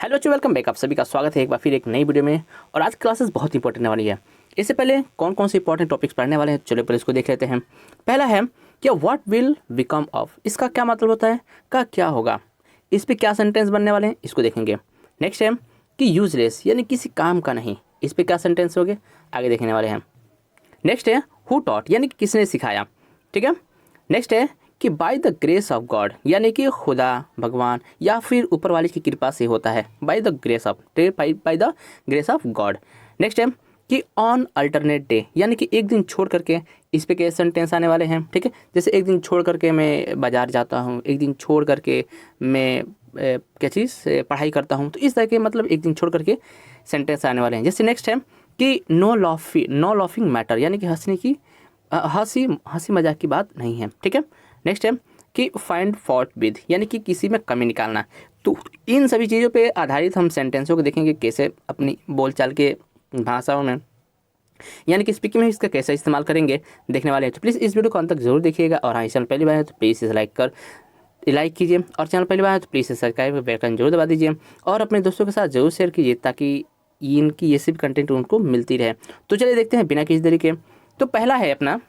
Hello बच्चों, welcome back. आप सभी का स्वागत है एक बार फिर एक नई वीडियो में। और आज क्लासेस बहुत इंपॉर्टेंट वाली है। इससे पहले कौन कौन से इंपॉर्टेंट टॉपिक्स पढ़ने वाले हैं, चलो पहले इसको देख लेते हैं। पहला है कि व्हाट विल बिकम ऑफ, इसका क्या मतलब होता है, का क्या होगा, इस पर क्या सेंटेंस बनने वाले हैं, इसको देखेंगे। नेक्स्ट है कि यूजलेस यानी किसी काम का नहीं, इस पर क्या सेंटेंस होंगे, आगे देखने वाले हैं। नेक्स्ट है हु टॉट यानी कि किसने सिखाया, ठीक है। नेक्स्ट है कि bye the grace of God यानी कि खुदा, भगवान या फिर ऊपर वाले की कृपा से होता है, bye the grace of, bye the grace of God. Next है कि ऑन अल्टरनेट डे यानी कि एक दिन छोड़ करके, इस पे कैसे सेंटेंस आने वाले हैं, ठीक है। जैसे एक दिन छोड़ करके मैं बाजार जाता हूँ, एक दिन छोड़ करके मैं क्या चीज़ पढ़ाई करता हूँ, तो इस तरह के मतलब एक दिन छोड़ करके सेंटेंस आने वाले हैं। जैसे नेक्स्ट है कि नो लाफिंग मैटर यानी कि हंसने की हंसी मजाक की बात नहीं है, ठीक है। नेक्स्ट है कि फाइंड फॉल्ट विद यानी कि किसी में कमी निकालना। तो इन सभी चीज़ों पे आधारित हम सेंटेंसों को देखेंगे, कैसे अपनी बोलचाल के भाषाओं में यानी कि स्पीकिंग में इसका कैसे इस्तेमाल करेंगे, देखने वाले हैं। तो प्लीज़ इस वीडियो को अंत तक जरूर देखिएगा। और हाँ, चैनल पहली बार है तो प्लीज़ इसे लाइक कीजिए, और चैनल पहली बार है तो प्लीज़ सब्सक्राइब बेल आइकन जरूर दबा दीजिए, और अपने दोस्तों के साथ जरूर शेयर कीजिए ताकि इनकी ये सभी कंटेंट उनको मिलती रहे। तो चलिए देखते हैं बिना किसी देरी के। तो पहला है अपना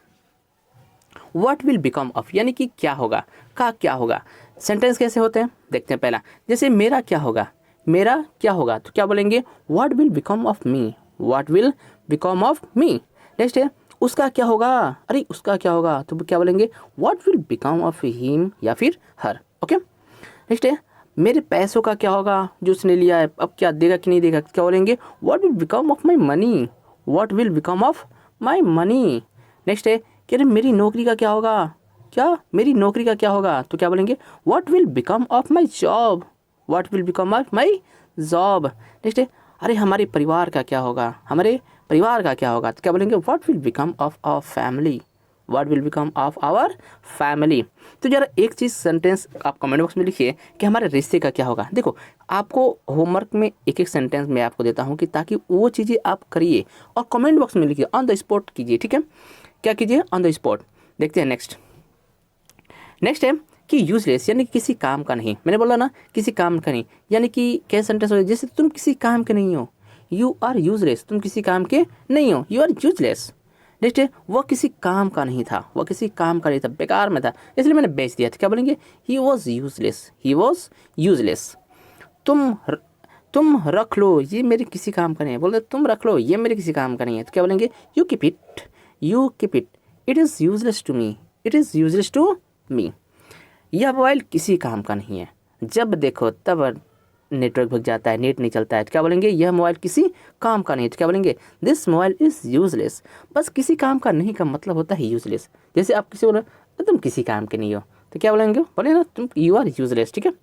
व्हाट विल बिकम ऑफ यानी कि क्या होगा, का क्या होगा। सेंटेंस कैसे होते हैं देखते हैं। पहला जैसे मेरा क्या होगा, मेरा क्या होगा, तो क्या बोलेंगे what will become of me, what will become of me. Next है उसका क्या होगा, अरे उसका क्या होगा, तो क्या बोलेंगे what will become of him या फिर हर, ओके। नेक्स्ट है मेरे पैसों का क्या होगा, जो उसने लिया है अब क्या देगा कि नहीं देगा, क्या बोलेंगे what will become of my money, what will become of my money. Next है कि अरे मेरी नौकरी का क्या होगा, क्या मेरी नौकरी का क्या होगा, तो क्या बोलेंगे what will become of my job, what will become of my job. Next है अरे हमारे परिवार का क्या होगा, हमारे परिवार का क्या होगा, तो क्या बोलेंगे what will become of our family, what will become of our family. तो जरा एक चीज़ सेंटेंस आप कमेंट बॉक्स में लिखिए कि हमारे रिश्ते का क्या होगा। देखो आपको होमवर्क में एक एक सेंटेंस मैं आपको देता हूँ कि ताकि वो चीज़ें आप करिए और कमेंट बॉक्स में लिखिए, ऑन द स्पॉट कीजिए, ठीक है। क्या कीजिए, ऑन द स्पॉट। देखते हैं नेक्स्ट है कि यूजलेस यानी कि किसी काम का नहीं, मैंने बोला ना किसी काम का नहीं, यानी कि कैसे सेंटेंस हो जैसे तुम किसी काम के नहीं हो, यू आर यूजलेस, तुम किसी काम के नहीं हो, यू आर यूजलेस। नेक्स्ट है वह किसी काम का नहीं था, वह किसी काम का नहीं था, बेकार में था इसलिए मैंने बेच दिया था, क्या बोलेंगे he was useless, he was useless. तुम रख लो ये मेरे किसी काम का नहीं है, बोलते तुम रख लो ये मेरे किसी काम का नहीं है, तो क्या बोलेंगे you keep it, you keep it, it is useless to me, it is useless to me. यह मोबाइल किसी काम का नहीं है, जब देखो तब नेटवर्क भग जाता है, नेट नहीं चलता है, तो क्या बोलेंगे यह मोबाइल किसी काम का नहीं है, तो क्या बोलेंगे दिस मोबाइल इज़ यूजलेस। बस किसी काम का नहीं का मतलब होता है यूजलेस। जैसे आप किसी बोलो तुम किसी काम के नहीं हो, तो क्या बोलेंगे, बोले ना तुम यू आर यूजलेस, ठीक है।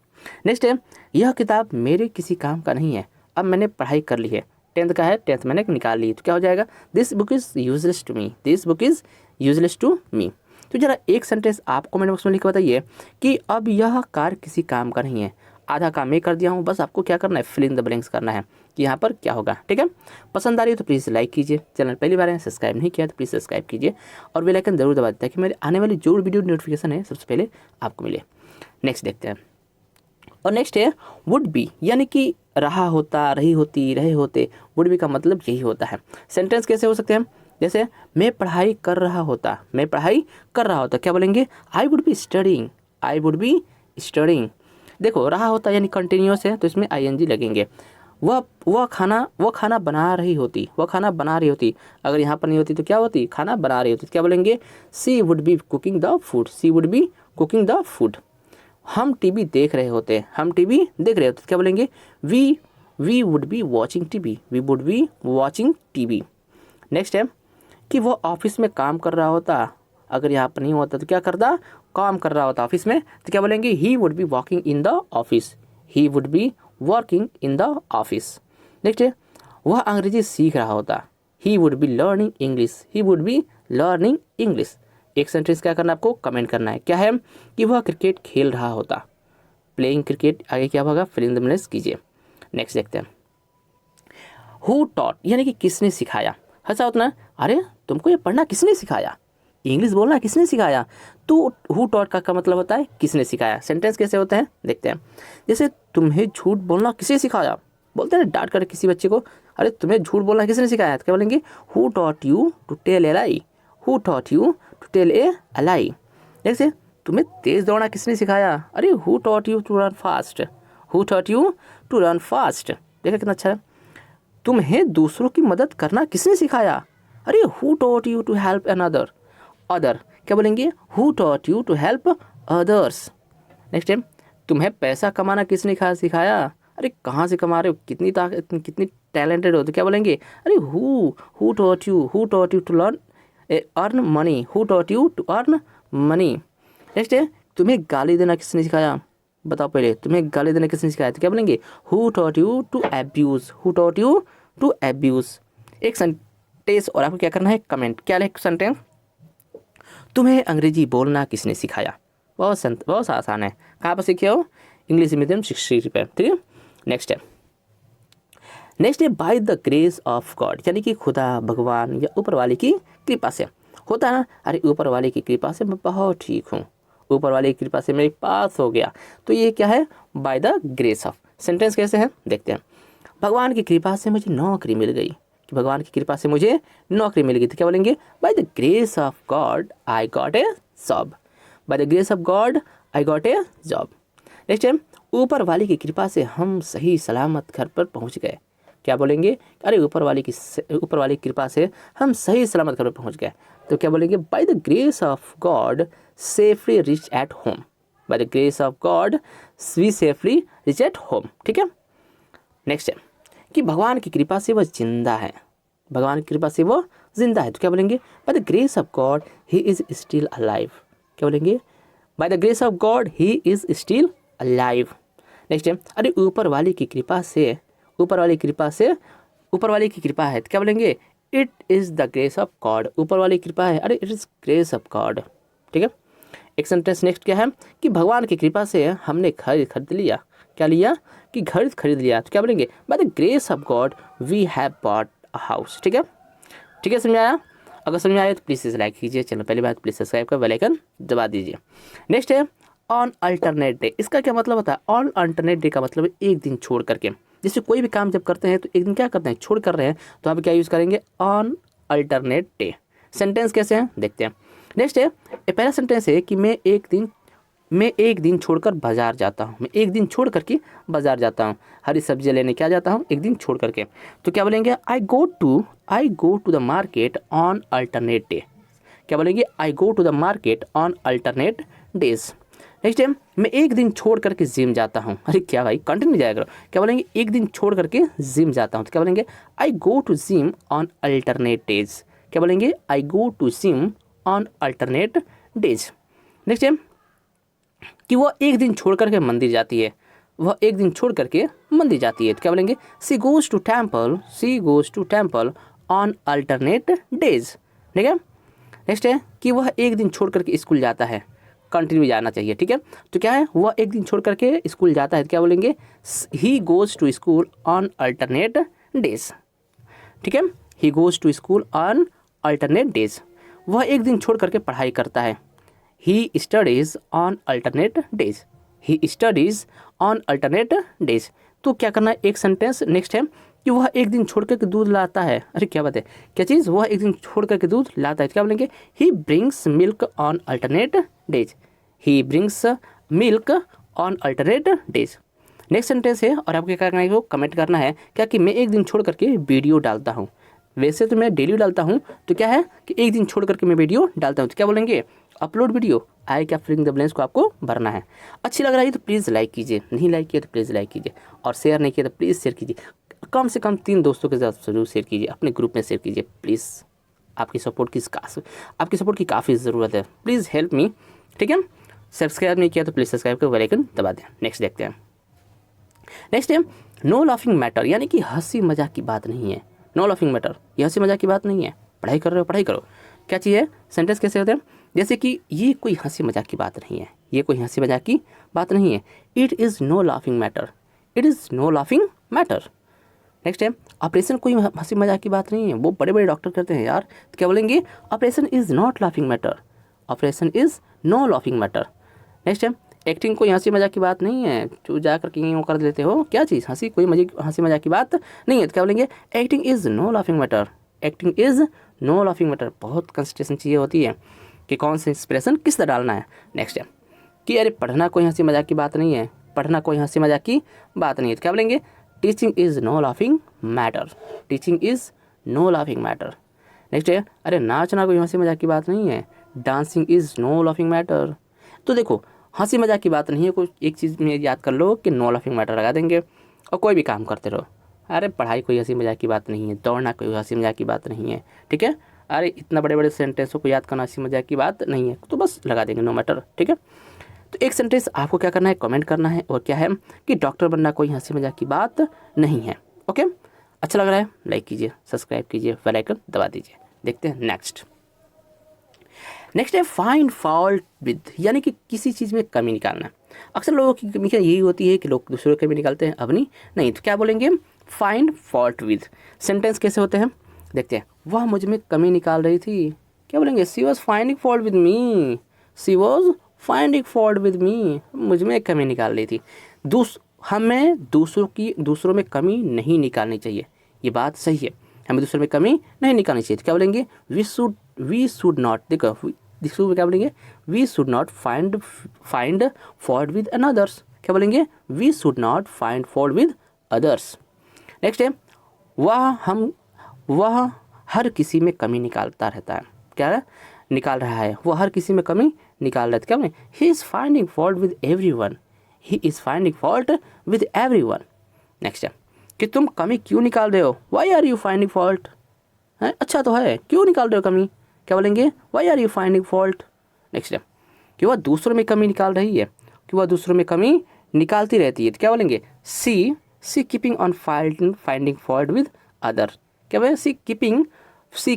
नेक्स्ट है यह किताब मेरे किसी काम का नहीं है, अब मैंने पढ़ाई कर ली है, 10th का है, 10th मैंने निकाल ली, तो क्या हो जाएगा this book is useless to me, this book is useless to me. तो जरा एक सेंटेंस आप कमेंट बॉक्स में लिख के बताइए कि अब यह कार किसी काम का नहीं है, आधा काम मैं कर दिया हूँ, बस आपको क्या करना है फिल इन द ब्लैंक्स करना है कि यहाँ पर क्या होगा, ठीक है। पसंद आ रही है तो प्लीज़ लाइक कीजिए, चैनल पहली बार है सब्सक्राइब नहीं किया तो प्लीज़ सब्सक्राइब कीजिए, और बेल आइकन जरूर दबा देता है कि मेरे आने वाली जो वीडियो नोटिफिकेशन है सबसे पहले आपको मिले। नेक्स्ट देखते हैं। और नेक्स्ट है वुड बी यानी कि रहा होता, रही होती, रहे होते, वुड बी का मतलब यही होता है। सेंटेंस कैसे हो सकते हैं, जैसे मैं पढ़ाई कर रहा होता, मैं पढ़ाई कर रहा होता, क्या बोलेंगे I would be studying, I would be studying. देखो रहा होता यानी कंटिन्यूस है तो इसमें आईएनजी लगेंगे। वह खाना बना रही होती, वह खाना बना रही होती, अगर यहाँ पर नहीं होती तो क्या होती, खाना बना रही होती, तो क्या बोलेंगे she would be cooking the food, she would be cooking the food. हम टीवी देख रहे होते, हम टीवी देख रहे होते, क्या बोलेंगे we would be watching TV, we would be watching TV. Next है कि वो ऑफिस में काम कर रहा होता, अगर यहाँ पर नहीं होता तो क्या करता, काम कर रहा होता ऑफिस में, तो क्या बोलेंगे he would be walking in the office, he would be working in the office. Next है वह अंग्रेजी सीख रहा होता, he would be learning English, he would be learning English. एक सेंटेंस क्या करना है आपको कमेंट करना है, क्या है कि वह क्रिकेट खेल रहा होता, प्लेइंग क्रिकेट, आगे क्या होगा फिल इन द ब्लैंक्स कीजिए। नेक्स्ट देखते हैं हु टॉट यानी कि किसने सिखाया। हंसा उतना अरे तुमको ये पढ़ना किसने सिखाया, इंग्लिश बोलना किसने सिखाया? तो हु टॉट का मतलब होता है किसने सिखाया। सेंटेंस कैसे होते हैं देखते हैं। जैसे तुम्हें झूठ बोलना किसने सिखाया, बोलते हैं ना डांट कर किसी बच्चे को, अरे तुम्हें झूठ बोलना किसने सिखाया, तो क्या बोलेंगे who taught you to tell a lie, who taught you to tell a lie. जैसे तुम्हें तेज दौड़ना किसने सिखाया, अरे who taught you to run fast, who taught you to run fast. देखा कितना अच्छा है। तुम्हें दूसरों की मदद करना किसने सिखाया, अरे who taught you to help another, other क्या बोलेंगे who taught you to help others. Next time तुम्हें पैसा कमाना किसने सिखाया, अरे कहाँ से कमा रहे हो, कितनी ताकत कितनी टैलेंटेड हो, तो क्या बोलेंगे अरे who taught you to learn earn money, who taught you to earn money. Next है तुम्हें गाली देना किसने सिखाया, बताओ पहले तुम्हें गाली देना किसने सिखाया, तो क्या बोलेंगे who taught you to abuse, who taught you to abuse. एक सेंटेंस और आपको क्या करना है कमेंट, क्या है सेंटेंस, तुम्हें अंग्रेजी बोलना किसने सिखाया, बहुत आसान है, कहाँ पर सीखे हो, इंग्लिश मीडियम 60 पे, ठीक है। नेक्स्ट है bye the grace of God, यानी कि खुदा भगवान या ऊपर वाले की कृपा से, होता है ना अरे ऊपर वाले की कृपा से मैं बहुत ठीक हूँ, ऊपर वाले की कृपा से मेरे पास हो गया, तो ये क्या है bye the grace of. Sentence कैसे है देखते हैं। भगवान की कृपा से मुझे नौकरी मिल गई, कि भगवान की कृपा से मुझे नौकरी मिल गई, तो क्या बोलेंगे by the grace of God I got a job, bye the grace of God I got a job. Next time ऊपर वाले की कृपा से हम सही सलामत घर पर पहुंच गए, क्या बोलेंगे अरे ऊपर वाले की कृपा से हम सही सलामत घर पर पहुंच गए, तो क्या बोलेंगे by the grace of God safely reach at home, by the grace of God we safely reach at home, ठीक है। नेक्स्ट है कि भगवान की कृपा से वह जिंदा है, भगवान की कृपा से वो जिंदा है, तो क्या बोलेंगे by the grace of God he is still alive, क्या बोलेंगे by the grace of God he is still alive. Next है अरे ऊपर वाले की कृपा से, ऊपर वाले की कृपा है, तो क्या बोलेंगे it is the grace of God, ऊपर वाली कृपा है अरे it is grace of God, ठीक है। एक सेंटेंस नेक्स्ट क्या है कि भगवान की कृपा से हमने घर खरीद लिया, क्या लिया कि घर खरीद लिया, तो क्या बोलेंगे by the grace of God we have bought a house, ठीक है। ठीक है समझ में आया, अगर समझ में आया तो प्लीज़ इसे लाइक कीजिए, चैनल पहली बात प्लीज़ सब्सक्राइब कर बेल आइकन दबा दीजिए। नेक्स्ट है ऑन अल्टरनेट डे, इसका क्या मतलब होता है, ऑन अल्टरनेट डे का मतलब है एक दिन छोड़ करके, जैसे कोई भी काम जब करते हैं तो एक दिन क्या करते हैं छोड़ कर रहे हैं, तो आप क्या यूज़ करेंगे ऑन अल्टरनेट डे। सेंटेंस कैसे हैं देखते हैं। नेक्स्ट है ये पहला सेंटेंस है कि मैं एक दिन छोड़कर बाजार जाता हूँ, मैं एक दिन छोड़ करके बाजार जाता हूँ, हरी सब्जियाँ लेने क्या जाता हूँ एक दिन छोड़ करके, तो क्या बोलेंगे I go to the market on alternate day, क्या बोलेंगे I go to the market on alternate days. Next time मैं एक दिन छोड़ करके जिम जाता हूँ, अरे क्या भाई कंटिन्यू जाया करो, क्या बोलेंगे एक दिन छोड़ करके जिम जाता हूँ, तो क्या बोलेंगे I go to gym on alternate days, क्या बोलेंगे I go to gym on alternate days. Next time कि वह एक दिन छोड़ करके मंदिर जाती है, वह एक दिन छोड़ करके मंदिर जाती है, तो क्या बोलेंगे she goes to temple on alternate days, ठीक है। नेक्स्ट है कि वह एक दिन छोड़ करके स्कूल जाता है, कंटिन्यू जाना चाहिए, ठीक है। तो क्या है वह एक दिन छोड़ करके स्कूल जाता है, तो क्या बोलेंगे he goes to school on alternate days, ठीक है। He goes to school on alternate days. वह एक दिन छोड़ करके पढ़ाई करता है, he studies on alternate days, he studies on alternate days. तो क्या करना है एक सेंटेंस नेक्स्ट है कि वह एक दिन छोड़ करके दूध लाता है, अरे क्या बात है क्या चीज़, वह एक दिन छोड़ करके दूध लाता है, तो क्या बोलेंगे he brings milk on alternate days, he brings milk on alternate days. Next sentence है और आपको क्या करना है वो कमेंट करना है क्या कि मैं एक दिन छोड़ करके वीडियो डालता हूँ, वैसे तो मैं डेली डालता हूँ, तो क्या है कि एक दिन छोड़ करके मैं वीडियो डालता हूँ, तो क्या बोलेंगे अपलोड वीडियो, आई क्या फिलिंग द ब्लैंक्स को आपको भरना है। अच्छी लग रही है तो प्लीज़ लाइक कीजिए, नहीं लाइक किया तो प्लीज़ लाइक कीजिए, और शेयर नहीं किया तो प्लीज़ शेयर कीजिए, कम से कम 3 दोस्तों के साथ जरूर शेयर कीजिए, अपने ग्रुप में शेयर कीजिए प्लीज़, आपकी सपोर्ट की काफ़ी ज़रूरत है, प्लीज़ हेल्प मी, ठीक है। सब्सक्राइब नहीं किया तो प्लीज़ सब्सक्राइब कर बेल आइकन दबा दें। नेक्स्ट देखते हैं। नेक्स्ट है नो लाफिंग मैटर, यानी कि हंसी मजाक की बात नहीं है, नो लाफिंग मैटर ये हंसी मजाक की बात नहीं है, पढ़ाई कर रहे हो पढ़ाई करो, क्या चाहिए सेंटेंस कैसे होते हैं जैसे कि ये कोई हंसी मजाक की बात नहीं है, ये कोई हंसी मजाक की बात नहीं है, it is no laughing matter, it is no laughing matter. Next है ऑपरेशन कोई हंसी मजाक की बात नहीं है, वो बड़े बड़े डॉक्टर करते हैं यार। तो क्या बोलेंगे, operation is not laughing matter, operation is no laughing matter. Next है एक्टिंग कोई हंसी मजाक की बात नहीं है, जो जा कर के कर देते हो क्या चीज़, हंसी मजाक की बात नहीं है। तो क्या बोलेंगे, acting is no laughing matter, acting is no laughing matter. बहुत कंसंट्रेशन चाहिए होती है कि कौन सा एक्सप्रेशन किस तरह डालना है। नेक्स्ट है कि अरे पढ़ना कोई हंसी मजाक की बात नहीं है, पढ़ना कोई हंसी मजाक की बात नहीं है। तो क्या बोलेंगे, teaching is no laughing matter, teaching is no laughing matter. Next है अरे नाचना कोई हंसी मजाक की बात नहीं है, dancing is no laughing matter. तो देखो हंसी मजाक की बात नहीं है, कोई एक चीज़ में याद कर लो कि नो लाफिंग मैटर लगा देंगे और कोई भी काम करते रहो। अरे पढ़ाई कोई हंसी मजाक की बात नहीं है, दौड़ना कोई हंसी मजाक की बात नहीं है, ठीक है। अरे इतना बड़े बड़े सेंटेंसों को याद करना हंसी मजाक की बात नहीं है, तो बस लगा देंगे नो मैटर, ठीक है। तो एक सेंटेंस आपको क्या करना है, कमेंट करना है, और क्या है कि डॉक्टर बनना कोई हंसी मजाक की बात नहीं है। ओके, अच्छा लग रहा है, लाइक कीजिए, सब्सक्राइब कीजिए, बेल आइकन दबा दीजिए। देखते हैं नेक्स्ट है फाइंड फॉल्ट विद, यानी कि किसी चीज़ में कमी निकालना। अक्सर लोगों की कमी यही होती है कि लोग दूसरों की कमी निकालते हैं, अपनी नहीं। तो क्या बोलेंगे, फाइंड फॉल्ट विद। सेंटेंस कैसे होते हैं देखते हैं, वह मुझ में कमी निकाल रही थी, क्या बोलेंगे, she was finding fault with me, she was finding fault with me, मुझ में कमी निकाल रही थी। हमें दूसरों में कमी नहीं निकालनी चाहिए, ये बात सही है, हमें दूसरों में कमी नहीं निकालनी चाहिए। तो क्या बोलेंगे, वी शुड नॉट, देखो क्या बोलेंगे, we should not find fault with another's. क्या बोलेंगे, we should not find fault with others. Next है वह हर किसी में कमी निकालता रहता है, क्या निकाल रहा है, वो हर किसी में कमी निकाल रहा है। क्या बोले, he is finding fault with everyone, he is finding fault with everyone. Next है कि तुम कमी क्यों निकाल रहे हो, why are you finding fault, है अच्छा तो है, क्यों निकाल रहे हो कमी, क्या बोलेंगे, why are you finding fault. Next है कि वह दूसरों में कमी निकाल रही है, कि वह दूसरों में कमी निकालती रहती है। तो क्या बोलेंगे, she keeping on finding fault with other. क्या बोले, she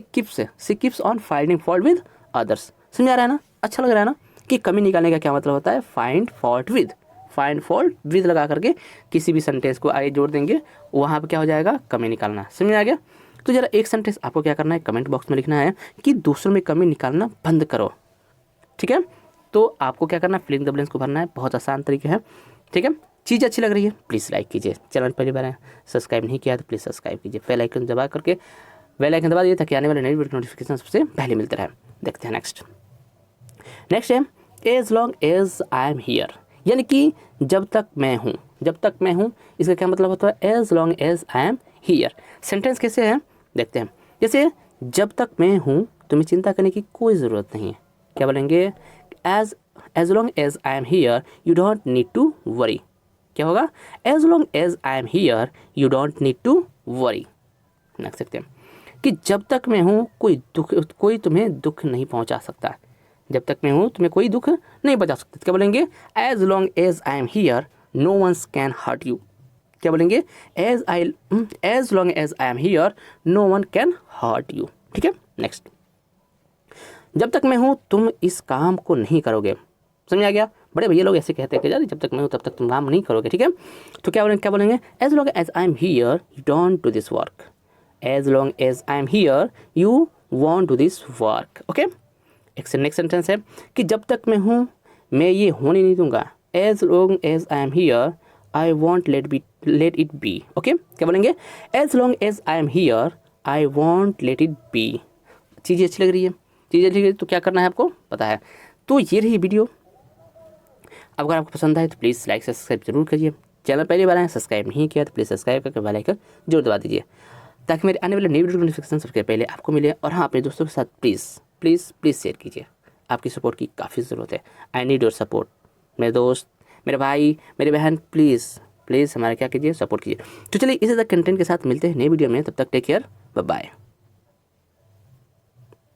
keeps on finding fault with others. समझ आ रहा है ना, अच्छा लग रहा है ना कि कमी निकालने का क्या मतलब होता है, फाइंड फॉल्ट विद लगा करके किसी भी सेंटेंस को आगे जोड़ देंगे, वहाँ पे क्या हो जाएगा, कमी निकालना। समझ आ गया। तो जरा एक सेंटेंस आपको क्या करना है, कमेंट बॉक्स में लिखना है कि दूसरों में कमी निकालना बंद करो, ठीक है। तो आपको क्या करना है, फिलिंग द ब्लैंक्स को भरना है, बहुत आसान तरीके है, ठीक है। चीज़ अच्छी लग रही है प्लीज़ लाइक कीजिए, चैनल पहली बार है सब्सक्राइब नहीं किया तो प्लीज़ सब्सक्राइब कीजिए, बेल आइकन दबा करके बेल आइकन दबा दीजिए ताकि आने वाले नई वीडियो नोटिफिकेशन सबसे पहले मिलते रहे। देखते हैं नेक्स्ट है as long as I am here, यानी कि जब तक मैं हूँ, इसका क्या मतलब होता है, as long as I am here. Sentence कैसे है देखते हैं, जैसे जब तक मैं हूँ तुम्हें चिंता करने की कोई ज़रूरत नहीं है। क्या बोलेंगे, as long as I am here you don't need to worry. क्या होगा, as long as I am here you don't need to worry. लिख सकते हैं कि जब तक मैं हूँ कोई तुम्हें दुख नहीं पहुँचा सकता, जब तक मैं हूँ तुम्हें कोई दुख नहीं पहुँचा सकता। क्या बोलेंगे, as long as I am here no ones can hurt you. क्या बोलेंगे, as long as I am here no one can hurt you, ठीक है। नेक्स्ट, जब तक मैं हूँ तुम इस काम को नहीं करोगे। समझ आ गया, बड़े भैया लोग ऐसे कहते हैं कि यार जब तक मैं हूँ तब तक तुम काम नहीं करोगे, ठीक है। तो क्या बोलेंगे, as long as I am here you don't do this work, as long as I am here you won't do this work. Okay, एक नेक्स्ट सेंटेंस है कि जब तक मैं हूँ मैं ये होने नहीं दूंगा, as long as I am here I won't let it be. Okay, क्या बोलेंगे, as long as I am here I won't let it be. चीज़ें अच्छी लग रही है, तो क्या करना है आपको पता है। तो ये रही वीडियो, अगर आपको पसंद आए तो प्लीज़ लाइक सब्सक्राइब जरूर करिए, चैनल पहली बार आए सब्सक्राइब नहीं किया तो प्लीज़ सब्सक्राइब करके बेल आइकन जरूर दबा दीजिए ताकि मेरे आने वाले नई वीडियो नोटिफिकेशन सबसे पहले आपको मिले। और हाँ, अपने दोस्तों के साथ प्लीज़ शेयर कीजिए, आपकी सपोर्ट की काफ़ी ज़रूरत है। आई नीड योर सपोर्ट, मेरे दोस्त, मेरे भाई, मेरी बहन, प्लीज़ हमारा क्या कीजिए, सपोर्ट कीजिए। तो चलिए इसी तरह कंटेंट के साथ मिलते हैं नई वीडियो में, तब तक टेक केयर, बाय बाय।